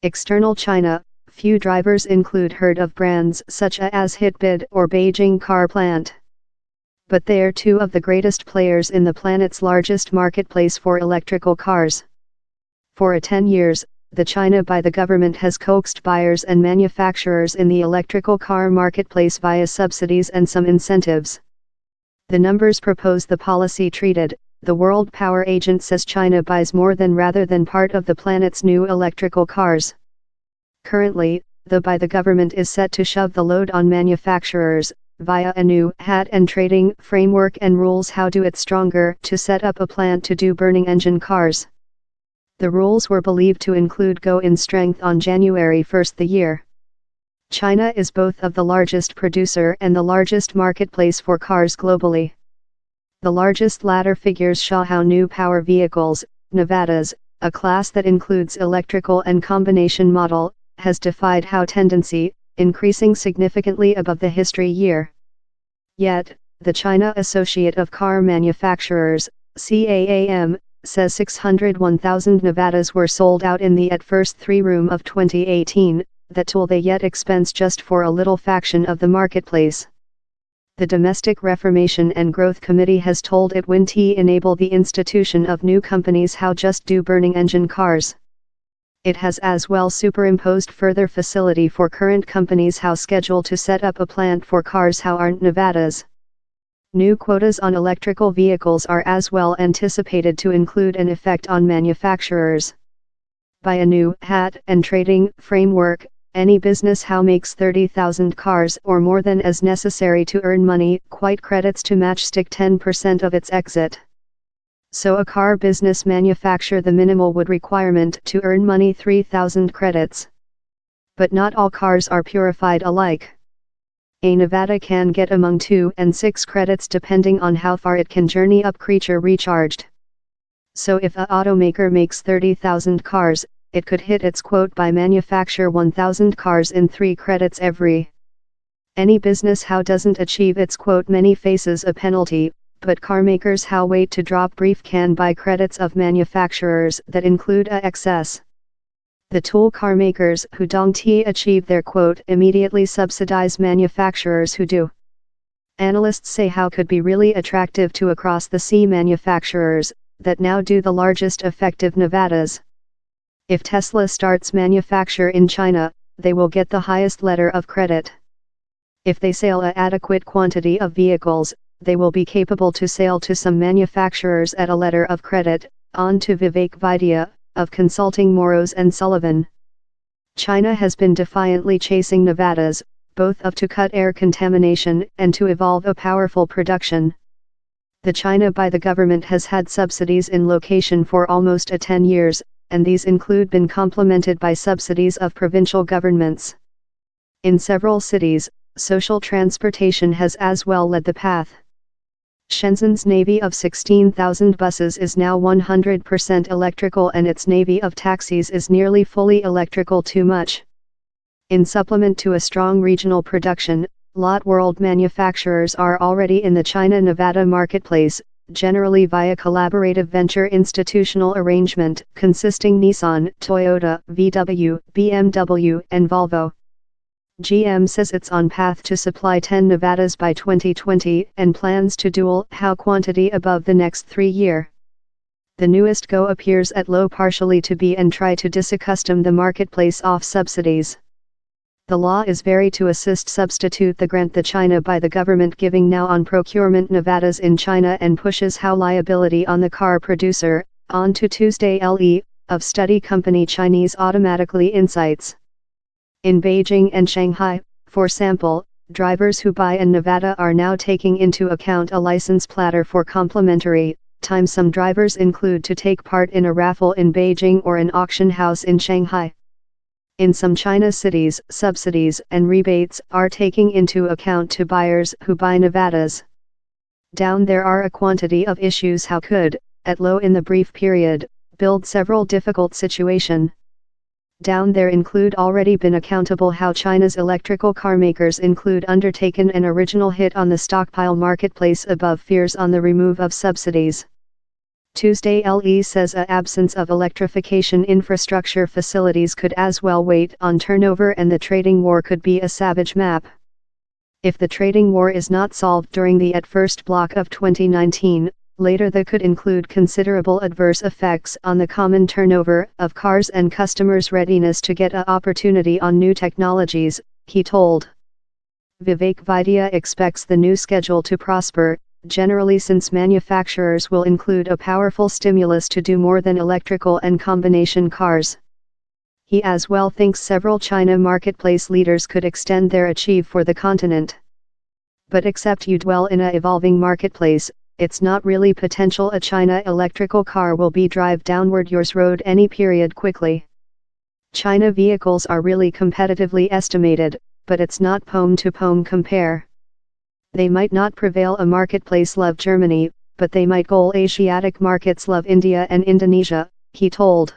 External China, few drivers include heard of brands such as Hitbit or Beijing Car Plant. But they are two of the greatest players in the planet's largest marketplace for electrical cars. For 10 years, the China by the government has coaxed buyers and manufacturers in the electrical car marketplace via subsidies and some incentives. The numbers propose the policy treated. The World Power Agent says China buys more than rather than part of the planet's new electrical cars. Currently, the by the government is set to shove the load on manufacturers, via a new hat and trading framework and rules how do it stronger to set up a plant to do burning engine cars. The rules were believed to include go in strength on January 1 the year. China is both of the largest producer and the largest marketplace for cars globally. The largest latter figures show how new power vehicles, Nevadas, a class that includes electrical and combination model, has defied how tendency, increasing significantly above the history year. Yet, the China Associate of Car Manufacturers, CAAM, says 601,000 Nevadas were sold out in the at first 3 of 2018, that tool they yet expense just for a little faction of the marketplace. The Domestic Reformation and Growth Committee has told it when to enable the institution of new companies how just do burning engine cars. It has as well superimposed further facility for current companies how schedule to set up a plant for cars how aren't Nevadas. New quotas on electrical vehicles are as well anticipated to include an effect on manufacturers. By a new hat and trading framework, any business how makes 30,000 cars or more than as necessary to earn money quite credits to matchstick 10% of its exit. So a car business manufacture the minimal would requirement to earn money 3,000 credits. But not all cars are purified alike. A Nevada can get among 2 and 6 credits depending on how far it can journey up creature recharged. So if a automaker makes 30,000 cars, it could hit its quote by manufacture 1,000 cars in 3 credits every. Any business how doesn't achieve its quote many faces a penalty, but carmakers how wait to drop brief can buy credits of manufacturers that include a excess. The tool carmakers who don't achieve their quote immediately subsidize manufacturers who do. Analysts say how could be really attractive to across the sea manufacturers that now do the largest effective Nevadas. If Tesla starts manufacture in China, they will get the highest letter of credit. If they sell an adequate quantity of vehicles, they will be capable to sell to some manufacturers at a letter of credit, on to Vivek Vaidya, of Consulting Moros and Sullivan. China has been defiantly chasing Nevadas, both of to cut air contamination and to evolve a powerful production. The China by the government has had subsidies in location for almost 10 years, and these include been complemented by subsidies of provincial governments. In several cities, social transportation has as well led the path. Shenzhen's navy of 16,000 buses is now 100% electrical and its navy of taxis is nearly fully electrical too much. In supplement to a strong regional production, lot world manufacturers are already in the China-Nevada marketplace, generally via collaborative venture institutional arrangement consisting Nissan, Toyota, VW, BMW and Volvo. GM says it's on path to supply 10 Nevadas by 2020 and plans to double how quantity above the next 3 year. The newest go appears at low partially to be and try to disaccustom the marketplace off subsidies. The law is very to assist substitute the grant the China by the government giving now on procurement Nevadas in China and pushes how liability on the car producer, on to Tuesday LE, of study company Chinese Automatically Insights. In Beijing and Shanghai, for sample, drivers who buy in Nevada are now taking into account a license platter for complimentary time. Some drivers include to take part in a raffle in Beijing or an auction house in Shanghai. In some China cities, subsidies and rebates are taking into account to buyers who buy Nevadas. Down there are a quantity of issues how could, at low in the brief period, build several difficult situation. Down there include already been accountable how China's electrical car makers include undertaken an original hit on the stockpile marketplace above fears on the remove of subsidies. Tuesday LE says a absence of electrification infrastructure facilities could as well weigh on turnover and the trading war could be a savage map. If the trading war is not solved during the at first block of 2019, later that could include considerable adverse effects on the common turnover of cars and customers' readiness to get a opportunity on new technologies, he told. Vivek Vaidya expects the new schedule to prosper, generally since manufacturers will include a powerful stimulus to do more than electrical and combination cars. He as well thinks several China marketplace leaders could extend their achieve for the continent. But except you dwell in a evolving marketplace, it's not really potential a China electrical car will be drive downward yours road any period quickly. China vehicles are really competitively estimated, but it's not pome to pome compare. They might not prevail a marketplace love Germany, but they might goal Asiatic markets love India and Indonesia, he told.